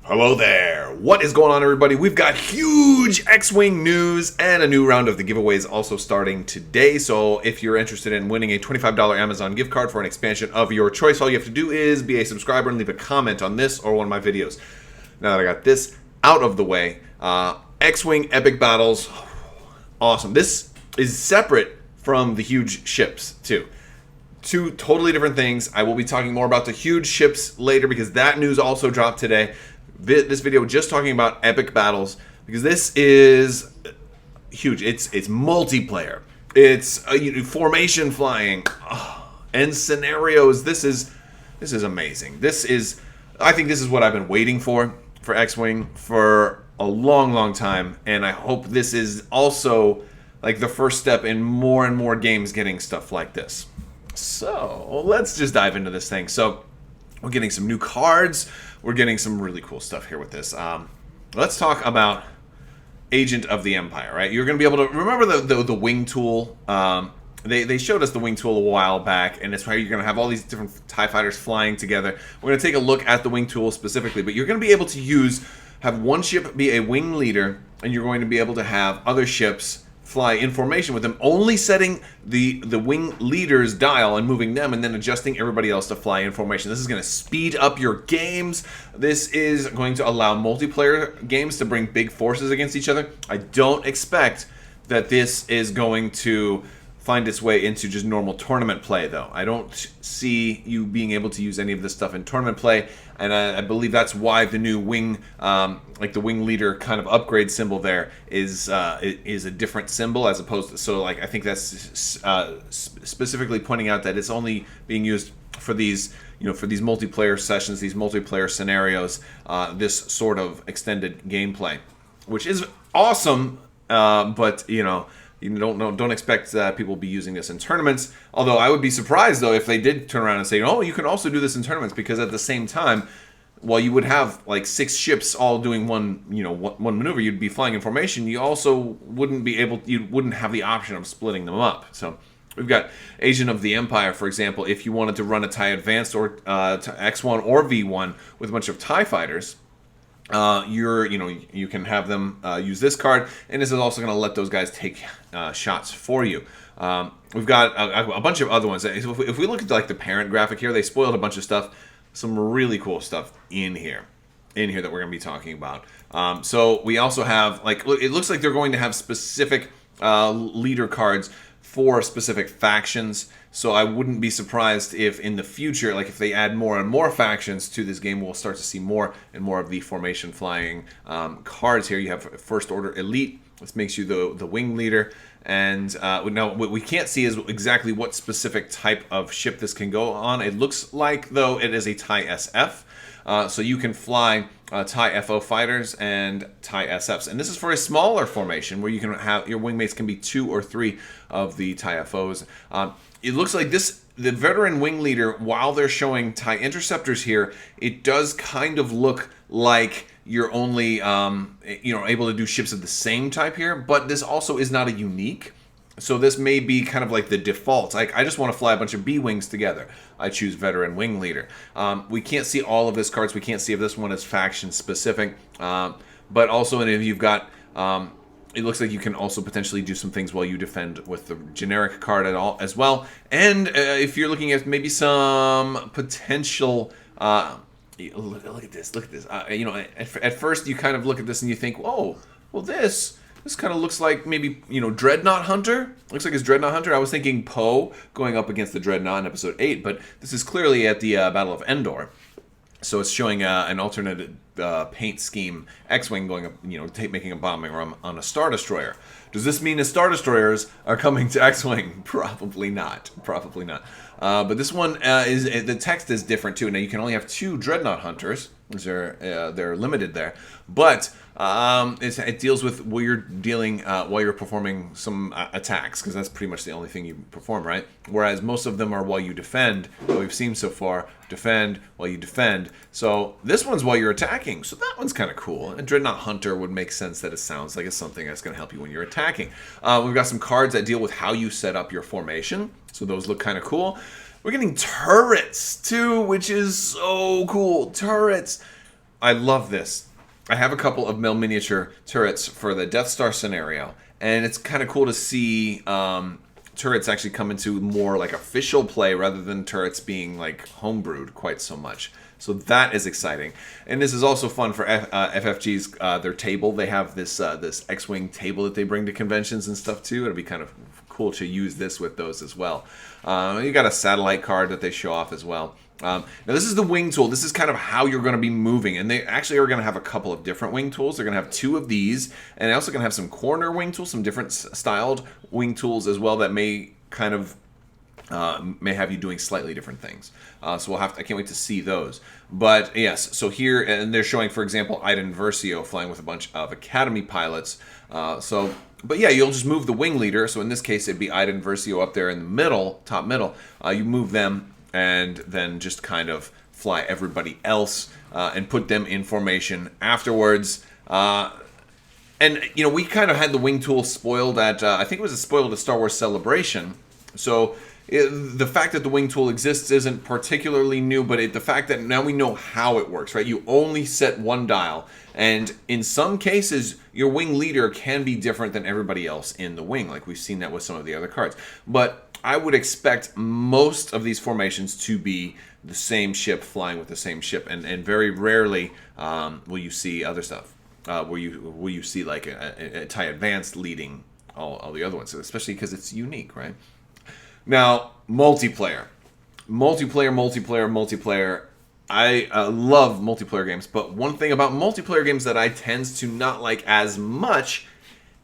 Hello there. What is going on, everybody? We've got huge X-Wing news and a new round of the giveaways also starting today. So if you're interested in winning a $25 Amazon gift card for an expansion of your choice, all you have to do is be a subscriber and leave a comment on this or one of my videos. Now that I got this out of the way, X-Wing epic battles, awesome. This is separate from the huge ships too. Two totally different things. I will be talking more about the huge ships later because that news also dropped today. This video just talking about epic battles because this is huge. It's multiplayer. It's formation flying and scenarios. This is amazing. I think this is what I've been waiting for X-Wing for a long time, and I hope this is also like the first step in more and more games getting stuff like this. So let's just dive into this thing. So we're getting some new cards. We're getting some really cool stuff here with this. Let's talk about Agent of the Empire, right? You're going to be able to remember the wing tool. They showed us the wing tool a while back, and it's where you're going to have all these different TIE fighters flying together. We're going to take a look at the wing tool specifically, but you're going to be able to have one ship be a wing leader, and you're going to be able to have other ships fly in formation with them, only setting the wing leader's dial and moving them, and then adjusting everybody else to fly in formation. This is going to speed up your games. This is going to allow multiplayer games to bring big forces against each other. I don't expect that this is going to find its way into just normal tournament play, though. I don't see you being able to use any of this stuff in tournament play, and I believe that's why the new wing, like the wing leader kind of upgrade symbol there is a different symbol as opposed to, so like I think that's specifically pointing out that it's only being used for these, for these multiplayer sessions, these multiplayer scenarios, this sort of extended gameplay, which is awesome, but you don't expect people to be using this in tournaments. Although I would be surprised, though, if they did turn around and say, oh, you can also do this in tournaments, because at the same time, while you would have like 6 ships all doing one maneuver, you'd be flying in formation. You also you wouldn't have the option of splitting them up. So we've got Agent of the Empire, for example. If you wanted to run a TIE Advanced or X1 or V1 with a bunch of TIE fighters, you can have them use this card, and this is also going to let those guys take shots for you. We've got a bunch of other ones. If we look at like the parent graphic here, they spoiled a bunch of stuff. Some really cool stuff in here that we're going to be talking about. So we also have, like, it looks like they're going to have specific leader cards for specific factions. So I wouldn't be surprised if in the future, like if they add more and more factions to this game, we'll start to see more and more of the formation flying cards here. You have First Order Elite. This makes you the wing leader. And now what we can't see is exactly what specific type of ship this can go on. It looks like, though, it is a TIE SF. So you can fly TIE FO fighters and TIE SFs. And this is for a smaller formation where you can have your wingmates can be 2 or 3 of the TIE FOs. It looks like the veteran wing leader, while they're showing TIE interceptors here, it does kind of look like you're only able to do ships of the same type here, but this also is not a unique. So this may be kind of like the default. Like, I just want to fly a bunch of B-Wings together. I choose Veteran Wing Leader. We can't see all of this cards. We can't see if this one is faction specific. But also, and if you've got, it looks like you can also potentially do some things while you defend with the generic card as well. And if you're looking at maybe some potential, look at this. At first you kind of look at this and you think, oh, well, this kind of looks like maybe, Dreadnought Hunter. Looks like it's Dreadnought Hunter. I was thinking Poe going up against the Dreadnought in Episode 8, but this is clearly at the Battle of Endor. So it's showing an alternate paint scheme X-Wing going up, making a bombing run on a Star Destroyer. Does this mean the Star Destroyers are coming to X-Wing? Probably not. But this one the text is different too. Now you can only have 2 Dreadnought Hunters. They're limited there, but it deals with where you're dealing while you're performing some attacks, because that's pretty much the only thing you perform, right? Whereas most of them are while you defend. What we've seen so far, defend while you defend. So this one's while you're attacking. So that one's kind of cool. And Dreadnought Hunter would make sense that it sounds like it's something that's going to help you when you're attacking. We've got some cards that deal with how you set up your formation. So those look kind of cool. We're getting turrets too, which is so cool. Turrets. I love this. I have a couple of miniature turrets for the Death Star scenario, and it's kind of cool to see turrets actually come into more like official play rather than turrets being like homebrewed quite so much. So that is exciting, and this is also fun for FFG's their table. They have this X-wing table that they bring to conventions and stuff too. It'll be kind of cool to use this with those as well. You got a satellite card that they show off as well. Now this is the wing tool. This is kind of how you're going to be moving, and they actually are going to have a couple of different wing tools. They're going to have 2 of these, and they're also going to have some corner wing tools, some different styled wing tools as well that may kind of may have you doing slightly different things. So I can't wait to see those. But yes, so here, and they're showing, for example, Iden Versio flying with a bunch of Academy pilots. But yeah, you'll just move the wing leader. So in this case, it'd be Iden Versio up there in the middle, top middle. You move them, and then just kind of fly everybody else and put them in formation afterwards. And, you know, we kind of had the wing tool spoiled at, I think it was spoiled at Star Wars Celebration. So the fact that the wing tool exists isn't particularly new, but the fact that now we know how it works, right? You only set one dial, and in some cases, your wing leader can be different than everybody else in the wing, like we've seen that with some of the other cards. But I would expect most of these formations to be the same ship flying with the same ship, and very rarely will you see other stuff. Will you see like a TIE Advanced leading all the other ones, especially because it's unique, right? Now, multiplayer. I love multiplayer games, but one thing about multiplayer games that I tend to not like as much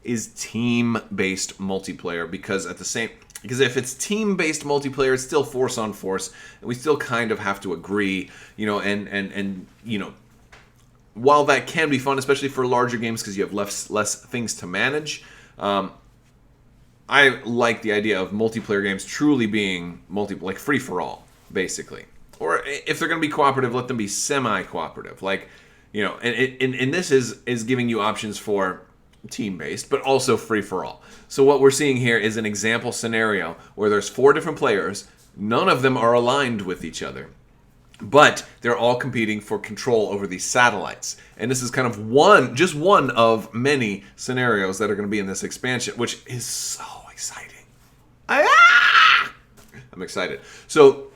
is team-based multiplayer, because if it's team-based multiplayer, it's still force on force, and we still kind of have to agree, you know, and you know, while that can be fun, especially for larger games because you have less things to manage, I like the idea of multiplayer games truly being like free for all, basically. Or if they're going to be cooperative, let them be semi-cooperative. Like, you know, and this is giving you options for team-based, but also free for all. So what we're seeing here is an example scenario where there's 4 different players. None of them are aligned with each other, but they're all competing for control over these satellites. And this is kind of just one of many scenarios that are going to be in this expansion, which is so exciting. I'm excited. So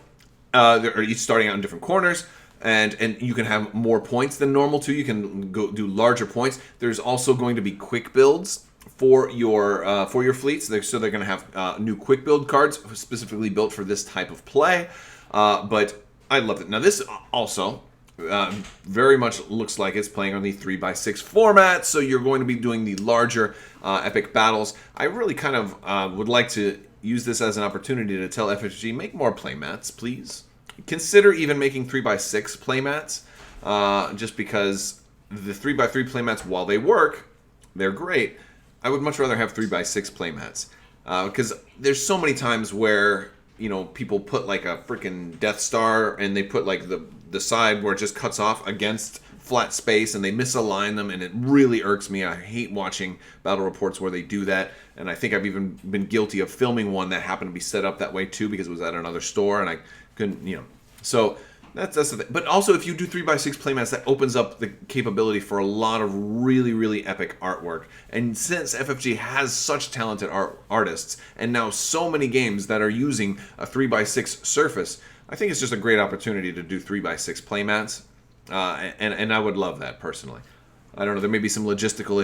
they're each starting out in different corners, and you can have more points than normal too. You can go do larger points. There's also going to be quick builds for your fleets. So they're going to have new quick build cards specifically built for this type of play. But I love it. Now this also very much looks like it's playing on the 3x6 format, so you're going to be doing the larger epic battles. I really kind of would like to use this as an opportunity to tell FFG, make more playmats, please. Consider even making 3x6 playmats, just because the 3x3 playmats, while they work, they're great. I would much rather have 3x6 playmats, because there's so many times where, you know, people put like a freaking Death Star and they put like the side where it just cuts off against flat space and they misalign them, and it really irks me. I hate watching battle reports where they do that, and I think I've even been guilty of filming one that happened to be set up that way too, because it was at another store and I couldn't, you know. So that's the thing. But also, if you do 3x6 playmats, that opens up the capability for a lot of really, really epic artwork. And since FFG has such talented artists, and now so many games that are using a 3x6 surface, I think it's just a great opportunity to do 3x6 playmats. And I would love that, personally. I don't know, there may be some logistical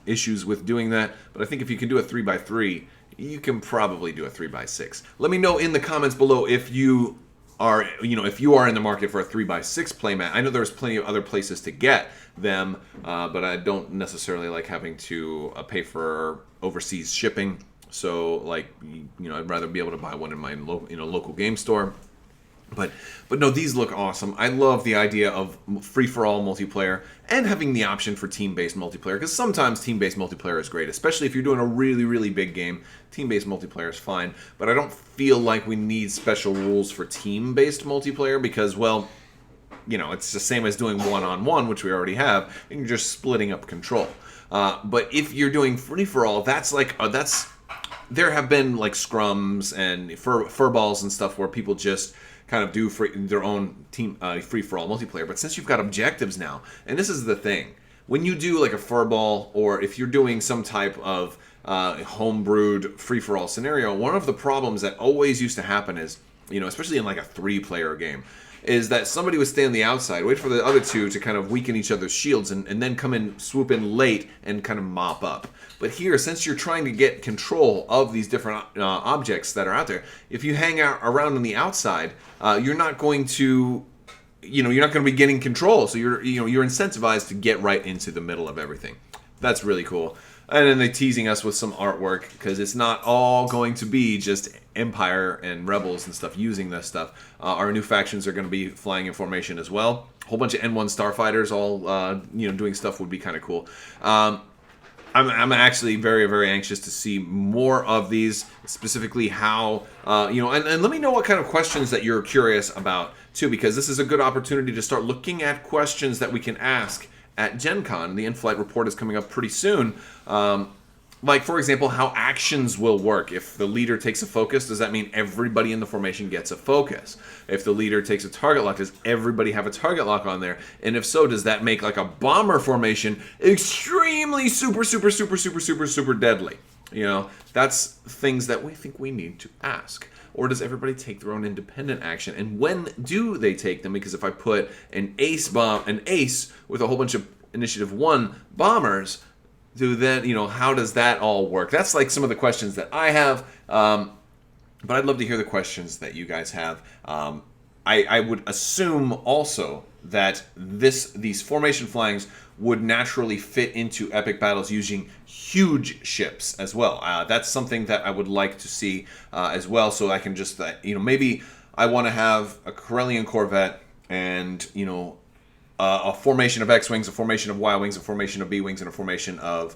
issues with doing that, but I think if you can do a 3x3, you can probably do a 3x6. Let me know in the comments below if you are, you know, if you are in the market for a 3x6 playmat. I know there's plenty of other places to get them, but I don't necessarily like having to pay for overseas shipping. So, like, you know, I'd rather be able to buy one in my local game store. But no, these look awesome. I love the idea of free-for-all multiplayer and having the option for team-based multiplayer, because sometimes team-based multiplayer is great, especially if you're doing a really, really big game. Team-based multiplayer is fine, but I don't feel like we need special rules for team-based multiplayer because, well, you know, it's the same as doing one-on-one, which we already have, and you're just splitting up control. But if you're doing free-for-all, that's like, there have been like scrums and furballs and stuff where people just kind of do their own team free-for-all multiplayer. But since you've got objectives now, and this is the thing, when you do like a furball, or if you're doing some type of homebrewed free-for-all scenario, one of the problems that always used to happen is, especially in like a 3-player game, is that somebody would stay on the outside, wait for the other two to kind of weaken each other's shields, and then swoop in late and kind of mop up. But here, since you're trying to get control of these different objects that are out there, if you hang out around on the outside, you're not going to, you're not going to be getting control. So you're incentivized to get right into the middle of everything. That's really cool. And then they're teasing us with some artwork, because it's not all going to be just Empire and Rebels and stuff using this stuff. Our new factions are going to be flying in formation as well. A whole bunch of N1 starfighters all doing stuff would be kind of cool. I'm actually very, very anxious to see more of these, specifically how, and let me know what kind of questions that you're curious about, too, because this is a good opportunity to start looking at questions that we can ask at Gen Con. The in-flight report is coming up pretty soon. Like, for example, how actions will work. If the leader takes a focus, does that mean everybody in the formation gets a focus? If the leader takes a target lock, does everybody have a target lock on there? And if so, does that make like a bomber formation extremely super deadly? That's things that we think we need to ask. Or does everybody take their own independent action? And when do they take them? Because if I put an ace with a whole bunch of Initiative 1 bombers, how does that all work? That's like some of the questions that I have. But I'd love to hear the questions that you guys have. I would assume also that these formation flyings would naturally fit into epic battles using huge ships as well. That's something that I would like to see as well, so I can just, maybe I want to have a Corellian Corvette and, a formation of X-Wings, a formation of Y-Wings, a formation of B-Wings, and a formation of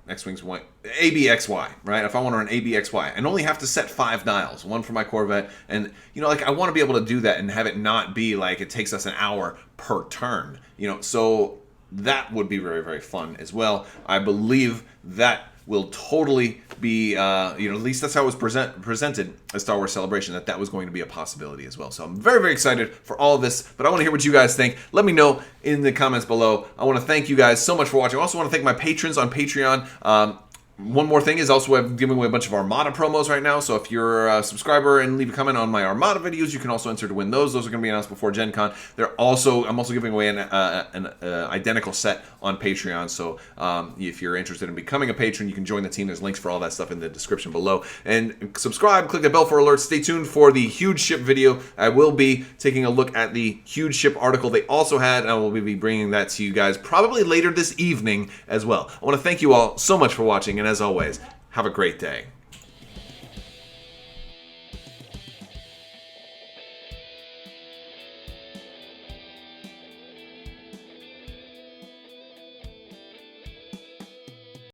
X-Wings, ABXY, right? If I want to run ABXY, and only have to set 5 dials, one for my Corvette, and, I want to be able to do that and have it not be like it takes us an hour per turn, so that would be very, very fun as well. I believe that will totally be, at least that's how it was presented at Star Wars Celebration, that was going to be a possibility as well. So I'm very, very excited for all of this, but I want to hear what you guys think. Let me know in the comments below. I want to thank you guys so much for watching. I also want to thank my patrons on Patreon. One more thing is also I'm giving away a bunch of Armada promos right now, so if you're a subscriber and leave a comment on my Armada videos, you can also enter to win those. Those are going to be announced before Gen Con. I'm also giving away an identical set on Patreon, so if you're interested in becoming a patron, you can join the team. There's links for all that stuff in the description below. And subscribe, click the bell for alerts. Stay tuned for the huge ship video. I will be taking a look at the huge ship article they also had, and I will be bringing that to you guys probably later this evening as well. I want to thank you all so much for watching, and as always, have a great day.